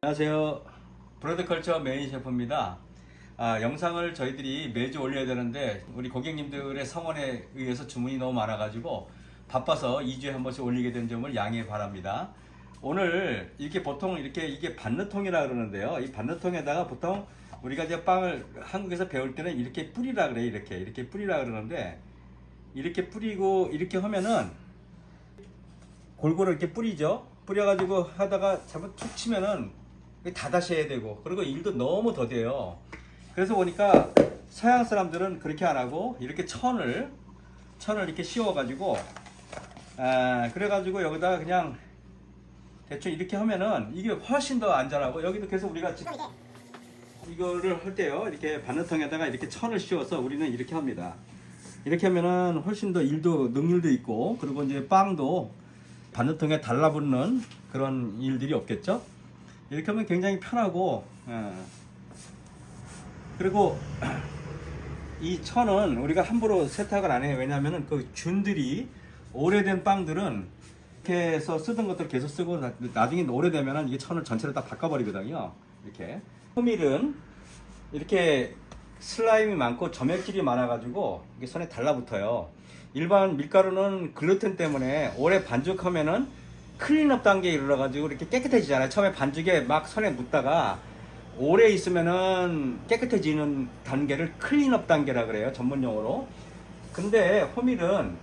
안녕하세요. 브로드컬처 메인 셰프입니다. 영상을 저희들이 매주 올려야 되는데 우리 고객님들의 성원에 의해서 주문이 너무 많아가지고 바빠서 2주에 한 번씩 올리게 된 점을 양해 바랍니다. 오늘 이렇게 보통 이게 반느통이라 그러는데요. 이 반느통에다가 보통 우리가 이제 빵을 한국에서 배울 때는 이렇게 뿌리라 그래요. 이렇게 뿌리라 그러는데 이렇게 뿌리고 이렇게 하면은 골고루 이렇게 뿌리죠. 뿌려가지고 하다가 잘못 툭 치면은 닫아셔야 되고, 그리고 일도 너무 더뎌요. 그래서 보니까 서양 사람들은 그렇게 안 하고 이렇게 천을 이렇게 씌워가지고 그래가지고 여기다가 그냥 대충 이렇게 하면은 이게 훨씬 더 안전하고, 여기도 그래서 우리가 지금 이거를 할 때요, 이렇게 반느통에다가 이렇게 천을 씌워서 우리는 이렇게 합니다. 이렇게 하면은 훨씬 더 능률도 있고, 그리고 이제 빵도 반느통에 달라붙는 그런 일들이 없겠죠. 이렇게 하면 굉장히 편하고, 그리고 이 천은 우리가 함부로 세탁을 안 해요. 왜냐하면 그 균들이, 오래된 빵들은 이렇게 해서 쓰던 것들 계속 쓰고 나중에 오래되면 이게 천을 전체를 다 바꿔버리거든요. 이렇게 호밀은 이렇게 슬라임이 많고 점액질이 많아가지고 이게 손에 달라붙어요. 일반 밀가루는 글루텐 때문에 오래 반죽하면은 클린업 단계에 이르러가지고 이렇게 깨끗해지잖아요. 처음에 반죽에 막 손에 묻다가 오래 있으면은 깨끗해지는 단계를 클린업 단계라 그래요, 전문용어로. 근데 호밀은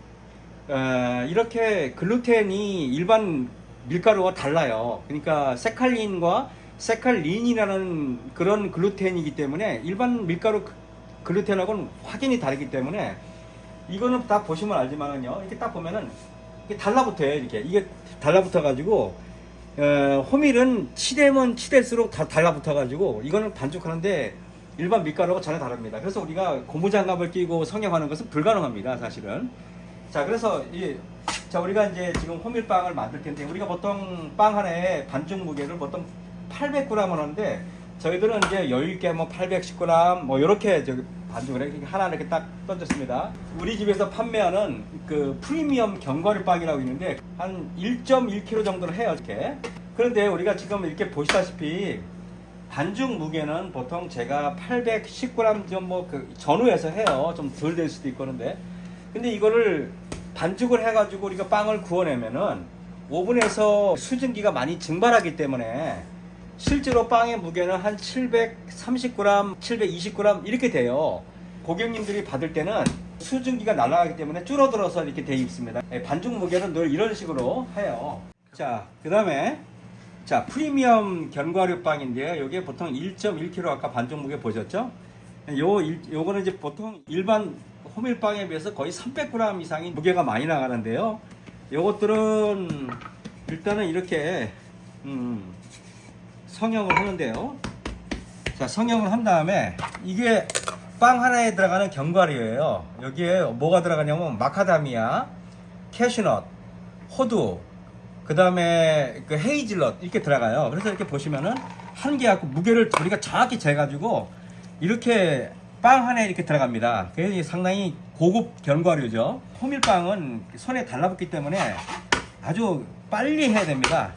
이렇게 글루텐이 일반 밀가루와 달라요. 그러니까 세칼린이라는 그런 글루텐이기 때문에 일반 밀가루 글루텐하고는 확연히 다르기 때문에, 이거는 다 보시면 알지만은요, 이렇게 딱 보면은 이게 달라붙어요. 이게 달라붙어 가지고 호밀은 치대면 치댈수록 다 달라붙어 가지고 이거는 반죽하는데 일반 밀가루가 전혀 다릅니다. 그래서 우리가 고무장갑을 끼고 성형하는 것은 불가능합니다, 사실은. 자, 그래서 우리가 이제 지금 호밀빵을 만들 텐데, 우리가 보통 빵 하나에 반죽 무게를 보통 800g 하는데, 저희들은 이제 여유 있게 뭐 810g 뭐 이렇게 반죽을 이렇게 하나 이렇게 딱 던졌습니다. 우리 집에서 판매하는 그 프리미엄 견과류 빵이라고 있는데 한 1.1kg 정도를 해요, 이렇게. 그런데 우리가 지금 이렇게 보시다시피 반죽 무게는 보통 제가 810g 좀 뭐 그 전후해서 해요. 좀 덜 될 수도 있고. 그런데 근데 이거를 반죽을 해가지고 우리가 빵을 구워내면은 오븐에서 수증기가 많이 증발하기 때문에 실제로 빵의 무게는 한 730g, 720g 이렇게 돼요. 고객님들이 받을 때는 수증기가 날아가기 때문에 줄어들어서 이렇게 돼 있습니다. 반죽 무게는 늘 이런 식으로 해요. 자, 그 다음에 프리미엄 견과류 빵인데요. 이게 보통 1.1kg 아까 반죽 무게 보셨죠? 요거는 이제 보통 일반 호밀빵에 비해서 거의 300g 이상이 무게가 많이 나가는데요. 요것들은 일단은 이렇게 성형을 하는데요. 자, 성형을 한 다음에 이게 빵 하나에 들어가는 견과류예요. 여기에 뭐가 들어가냐면 마카다미아, 캐슈넛, 호두, 그 다음에 그 헤이즐넛 이렇게 들어가요. 그래서 이렇게 보시면은 한 개 갖고 무게를 우리가 정확히 재가지고 이렇게 빵 하나에 이렇게 들어갑니다. 그래서 상당히 고급 견과류죠. 호밀빵은 손에 달라붙기 때문에 아주 빨리 해야 됩니다.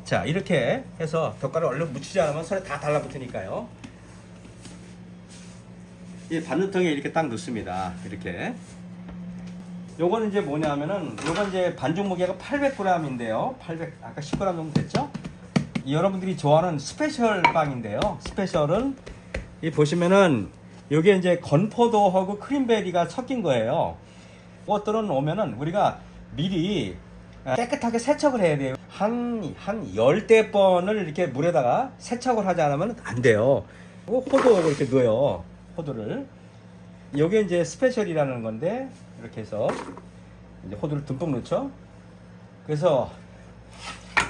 자, 이렇게 해서 덧가루 얼른 묻히지 않으면 손에 다 달라붙으니까요. 이 반느통에 이렇게 딱 넣습니다. 이렇게. 요거는 이제 뭐냐면은, 요건 이제 반죽 무게가 800g인데요. 아까 10g 정도 됐죠? 여러분들이 좋아하는 스페셜 빵인데요. 스페셜은, 이 보시면은, 요게 이제 건포도하고 크림베리가 섞인 거예요. 그것들은 오면은 우리가 미리 깨끗하게 세척을 해야 돼요. 한 10대 번을 이렇게 물에다가 세척을 하지 않으면 안 돼요. 호두를 이렇게 넣어요. 호두를. 요게 이제 스페셜이라는 건데, 이렇게 해서 이제 호두를 듬뿍 넣죠. 그래서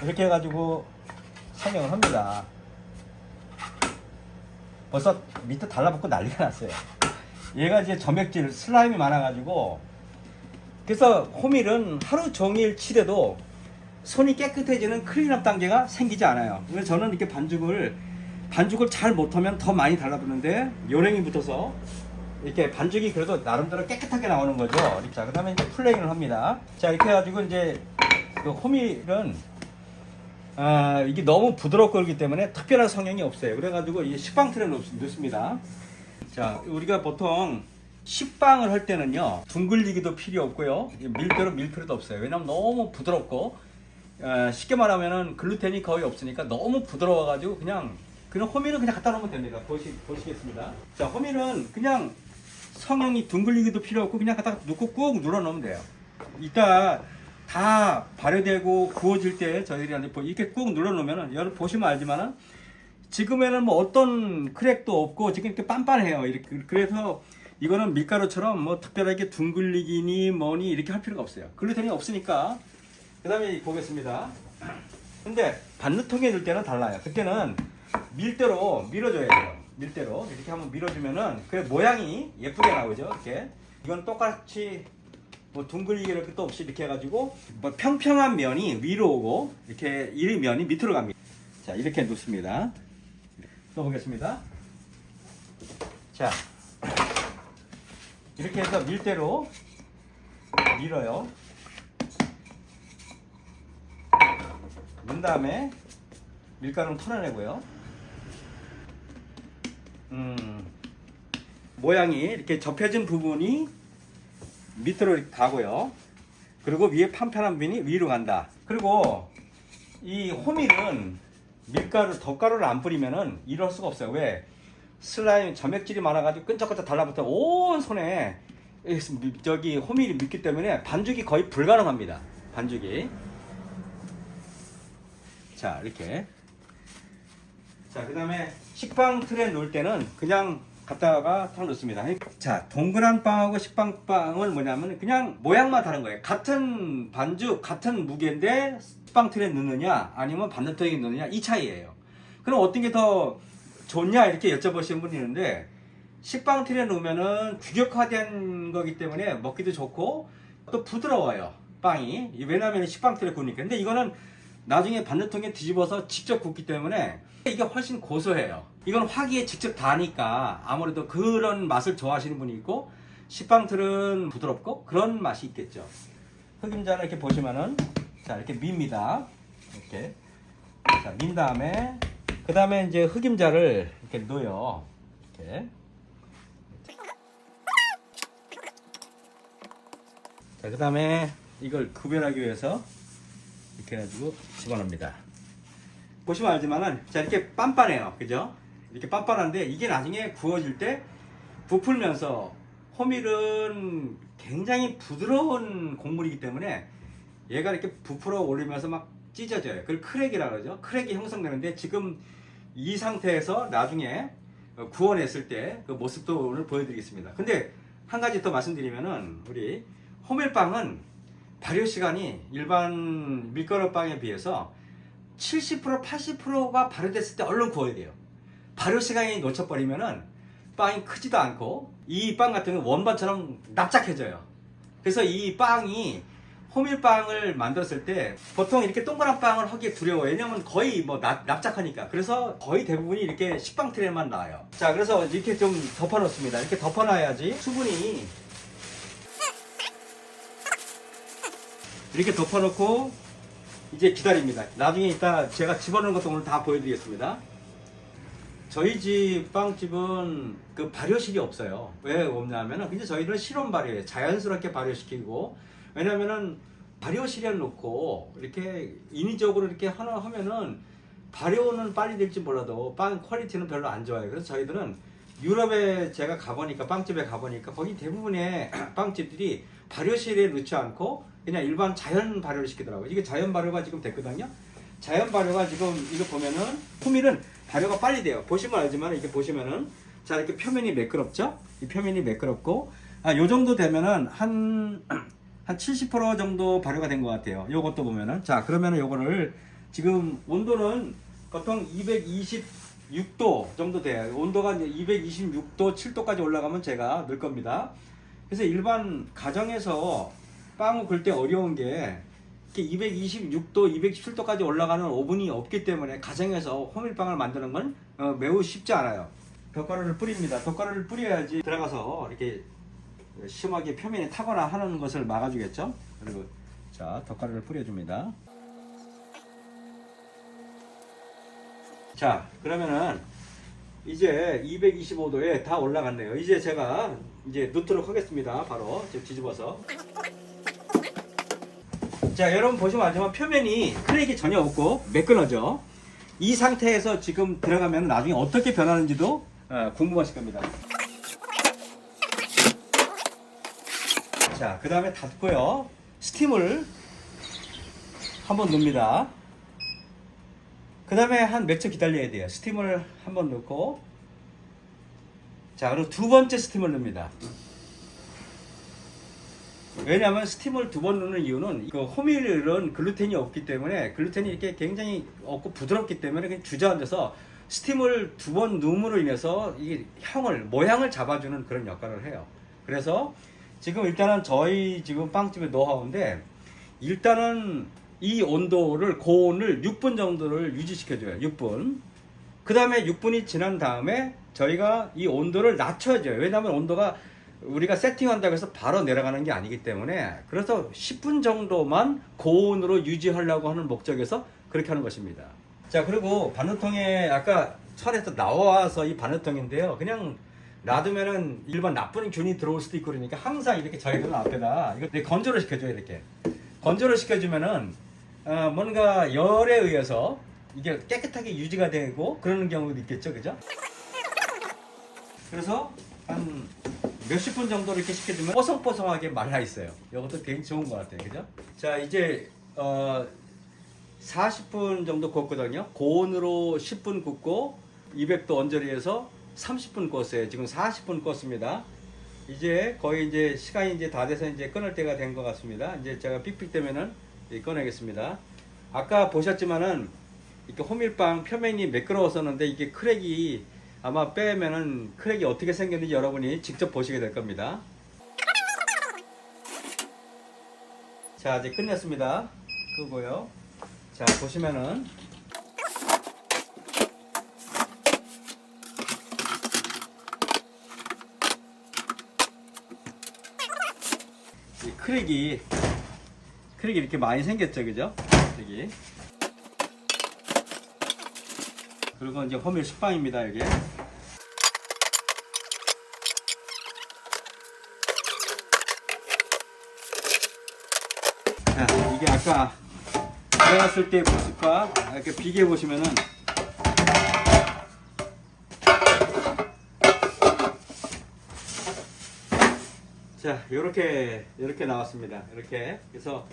이렇게 해가지고 성형을 합니다. 벌써 밑에 달라붙고 난리가 났어요. 얘가 이제 점액질, 슬라임이 많아가지고, 그래서 호밀은 하루 종일 치대도 손이 깨끗해지는 클린업 단계가 생기지 않아요. 그래서 저는 이렇게 반죽을 잘 못하면 더 많이 달라붙는데, 요령이 붙어서 이렇게 반죽이 그래도 나름대로 깨끗하게 나오는 거죠. 자, 그 다음에 이제 플레잉을 합니다. 자, 이렇게 해가지고 이제 그 호밀은 이게 너무 부드럽고 그렇기 때문에 특별한 성향이 없어요. 그래가지고 이 식빵틀에 넣습니다. 자, 우리가 보통 식빵을 할 때는요, 둥글리기도 필요 없고요, 밀대로 밀 필요도 없어요. 왜냐면 너무 부드럽고, 쉽게 말하면은 글루텐이 거의 없으니까 너무 부드러워가지고 그냥 호밀은 그냥 갖다 놓으면 됩니다. 보시겠습니다. 자, 호밀은 그냥 성형이 둥글리기도 필요 없고 그냥 갖다 놓고 꾹 눌러 놓으면 돼요. 이따 다 발효되고 구워질 때 저희들이 이렇게 꾹 눌러 놓으면은, 여러분 보시면 알지만은 지금에는 뭐 어떤 크랙도 없고 지금 이렇게 빤빤해요. 이렇게. 그래서 이거는 밀가루처럼 뭐 특별하게 둥글리기니 뭐니 이렇게 할 필요가 없어요. 글루텐이 없으니까. 그 다음에 보겠습니다. 근데 반느통에 넣을 때는 달라요. 그때는 밀대로 밀어줘야 돼요. 밀대로 이렇게 한번 밀어주면은 그 모양이 예쁘게 나오죠. 이렇게. 이건 똑같이 뭐 둥글리기를 끝도 없이 이렇게 해가지고 뭐 평평한 면이 위로 오고 이렇게 이 면이 밑으로 갑니다. 자, 이렇게 놓습니다. 넣어보겠습니다. 자, 이렇게 해서 밀대로 밀어요. 넣은 다음에 밀가루는 털어내고요. 모양이 이렇게 접혀진 부분이 밑으로 이렇게 가고요. 그리고 위에 판판한 부분이 위로 간다. 그리고 이 호밀은 밀가루, 덧가루를 안 뿌리면은 이럴 수가 없어요. 왜? 슬라임 점액질이 많아가지고 끈적끈적 달라붙어 온 손에 저기 호밀이 묻기 때문에 반죽이 거의 불가능합니다. 반죽이. 자, 이렇게. 자, 그 다음에 식빵 틀에 놓을 때는 그냥 갖다가 탁 놓습니다. 자, 동그란 빵하고 식빵빵은 뭐냐면 그냥 모양만 다른 거예요. 같은 반죽, 같은 무게인데 식빵 틀에 넣느냐 아니면 반죽통에 넣느냐 이 차이예요. 그럼 어떤 게 더 좋냐 이렇게 여쭤보시는 분이 있는데, 식빵 틀에 놓으면은 규격화된 거기 때문에 먹기도 좋고 또 부드러워요, 빵이. 왜냐하면 식빵 틀에 구우니까. 근데 이거는 나중에 반죽통에 뒤집어서 직접 굽기 때문에 이게 훨씬 고소해요. 이건 화기에 직접 다니까 아무래도 그런 맛을 좋아하시는 분이 있고, 식빵틀은 부드럽고 그런 맛이 있겠죠. 흑임자를 이렇게 보시면은, 자, 이렇게 밉니다. 이렇게. 자, 민 다음에, 그 다음에 이제 흑임자를 이렇게 넣어요. 이렇게. 자, 그 다음에 이걸 구별하기 위해서 이렇게 해가지고 집어넣습니다. 보시면 알지만은, 자, 이렇게 빤빤해요. 그죠? 이렇게 빤빤한데 이게 나중에 구워질 때 부풀면서, 호밀은 굉장히 부드러운 곡물이기 때문에 얘가 이렇게 부풀어 올리면서 막 찢어져요. 그걸 크랙이라 그러죠. 크랙이 형성되는데, 지금 이 상태에서 나중에 구워냈을 때 그 모습도 오늘 보여드리겠습니다. 근데 한 가지 더 말씀드리면은, 우리 호밀빵은 발효 시간이 일반 밀가루빵에 비해서 70% 80%가 발효됐을 때 얼른 구워야 돼요. 발효 시간이 놓쳐버리면은 빵이 크지도 않고, 이 빵 같은 경우는 원반처럼 납작해져요. 그래서 이 빵이, 호밀빵을 만들었을 때 보통 이렇게 동그란 빵을 하기 두려워요. 왜냐면 거의 뭐 납작하니까. 그래서 거의 대부분이 이렇게 식빵 트레만 나와요. 자, 그래서 이렇게 좀 덮어 놓습니다. 이렇게 덮어 놔야지 수분이, 이렇게 덮어 놓고 이제 기다립니다. 나중에 이따 제가 집어넣은 것도 오늘 다 보여드리겠습니다. 저희 집 빵집은 그 발효실이 없어요. 왜 없냐면은, 근데 저희는 실온 발효예요. 자연스럽게 발효시키고. 왜냐면은 발효실에 놓고 이렇게 인위적으로 이렇게 하나 하면은 발효는 빨리 될지 몰라도 빵 퀄리티는 별로 안 좋아요. 그래서 저희들은 유럽에 제가 가보니까, 빵집에 가보니까 거기 대부분의 빵집들이 발효실에 넣지 않고 그냥 일반 자연 발효를 시키더라고요. 이게 자연 발효가 지금 됐거든요. 자연 발효가 지금, 이거 보면은 호밀은 발효가 빨리 돼요. 보시면 알지만, 이렇게 보시면은, 자, 이렇게 표면이 매끄럽죠? 이 표면이 매끄럽고, 요 정도 되면은 한 70% 정도 발효가 된 것 같아요. 요것도 보면은. 자, 그러면은 요거를 지금 온도는 보통 226도 정도 돼요. 온도가 이제 226도, 7도까지 올라가면 제가 넣을 겁니다. 그래서 일반 가정에서 빵을 굴 때 어려운 게, 이렇게 226도, 217도까지 올라가는 오븐이 없기 때문에 가정에서 호밀빵을 만드는 건 매우 쉽지 않아요. 덧가루를 뿌립니다. 덧가루를 뿌려야지 들어가서 이렇게 심하게 표면이 타거나 하는 것을 막아주겠죠. 그리고 자, 덧가루를 뿌려줍니다. 자, 그러면은 이제 225도에 다 올라갔네요. 이제 제가 이제 넣도록 하겠습니다. 바로 뒤집어서. 자, 여러분 보시면 알지만 표면이 크랙이 전혀 없고 매끈하죠. 이 상태에서 지금 들어가면 나중에 어떻게 변하는지도 궁금하실 겁니다. 자, 그 다음에 닫고요. 스팀을 한번 넣습니다. 그 다음에 한 몇 초 기다려야 돼요. 스팀을 한번 넣고, 자, 그리고 두 번째 스팀을 넣습니다. 왜냐하면 스팀을 두 번 넣는 이유는 그 호밀은 글루텐이 없기 때문에, 글루텐이 이렇게 굉장히 없고 부드럽기 때문에 그냥 주저앉아서 스팀을 두 번 넣음으로 인해서 이 모양을 잡아주는 그런 역할을 해요. 그래서 지금 일단은 저희 지금 빵집의 노하우인데, 일단은 이 온도를, 고온을 6분 정도를 유지시켜줘요. 6분. 그 다음에 6분이 지난 다음에 저희가 이 온도를 낮춰줘요. 왜냐하면 온도가 우리가 세팅한다고 해서 바로 내려가는 게 아니기 때문에, 그래서 10분 정도만 고온으로 유지하려고 하는 목적에서 그렇게 하는 것입니다. 자, 그리고 바느통에 아까 철에서 나와서 이 바느통인데요. 그냥 놔두면은 일반 나쁜 균이 들어올 수도 있고 그러니까 항상 이렇게 저희들은 앞에다 이거 건조를 시켜줘요. 이렇게 건조를 시켜주면은 뭔가 열에 의해서 이게 깨끗하게 유지가 되고 그러는 경우도 있겠죠, 그죠? 그래서 한 몇십 분 정도 이렇게 시켜주면 뽀송뽀송하게 말라 있어요. 이것도 굉장히 좋은 것 같아요, 그죠? 자, 이제 40분 정도 굽거든요. 고온으로 10분 굽고 200도 언저리에서 30분 껐어요. 지금 40분 껐습니다. 이제 거의 이제 시간이 이제 다 돼서 이제 끊을 때가 된 것 같습니다. 이제 제가 삑삑 되면은 꺼내겠습니다. 아까 보셨지만은 이렇게 호밀빵 표면이 매끄러웠었는데 이게 크랙이 아마 빼면은 크랙이 어떻게 생겼는지 여러분이 직접 보시게 될 겁니다. 자, 이제 끝냈습니다. 끄고요. 자, 보시면은 이 크랙이 이렇게 많이 생겼죠, 그죠? 여기. 그리고 이제 호밀 식빵입니다, 여기. 자, 이게 아까 들어갔을 때 모습과 이렇게 비교해 보시면은 자, 요렇게 나왔습니다. 이렇게. 그래서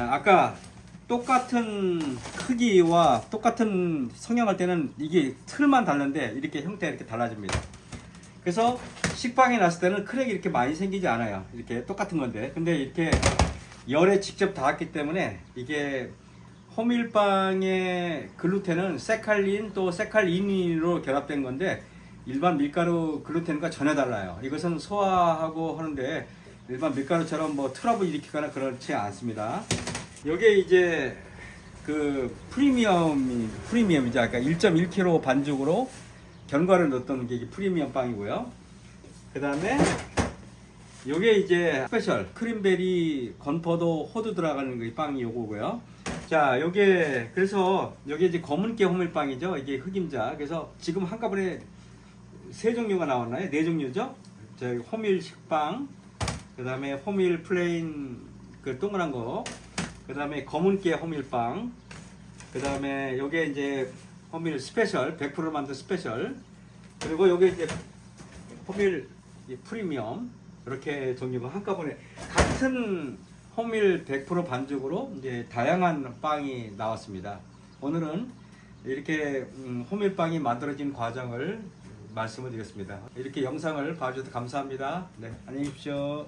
아까 똑같은 크기와 똑같은 성형할 때는 이게 틀만 다른데 이렇게 형태가 이렇게 달라집니다. 그래서 식빵이 났을 때는 크랙이 이렇게 많이 생기지 않아요. 이렇게 똑같은 건데. 근데 이렇게 열에 직접 닿았기 때문에 이게 호밀빵의 글루텐은 세칼린 또 세칼리닌으로 결합된 건데 일반 밀가루 글루텐과 전혀 달라요. 이것은 소화하고 하는데 일반 밀가루처럼 뭐 트러블 일으키거나 그렇지 않습니다. 요게 이제 그 프리미엄이죠. 아까 1.1kg 반죽으로 견과를 넣었던 게 프리미엄 빵이고요. 그 다음에 요게 이제 스페셜 크림베리 건포도 호두 들어가는 그 빵이 요거고요. 자, 요게 그래서 요게 이제 검은깨 호밀빵이죠. 이게 흑임자. 그래서 지금 한꺼번에 세 종류가 나왔나요? 네 종류죠. 저기 호밀 식빵, 그 다음에 호밀 플레인 그 동그란 거, 그 다음에 검은깨 호밀빵, 그 다음에 요게 이제 호밀 스페셜 100% 만든 스페셜, 그리고 요게 이제 호밀 프리미엄. 이렇게 종류가 한꺼번에 같은 호밀 100% 반죽으로 이제 다양한 빵이 나왔습니다. 오늘은 이렇게 호밀빵이 만들어진 과정을 말씀을 드렸습니다. 이렇게 영상을 봐주셔서 감사합니다. 네, 안녕히 계십시오.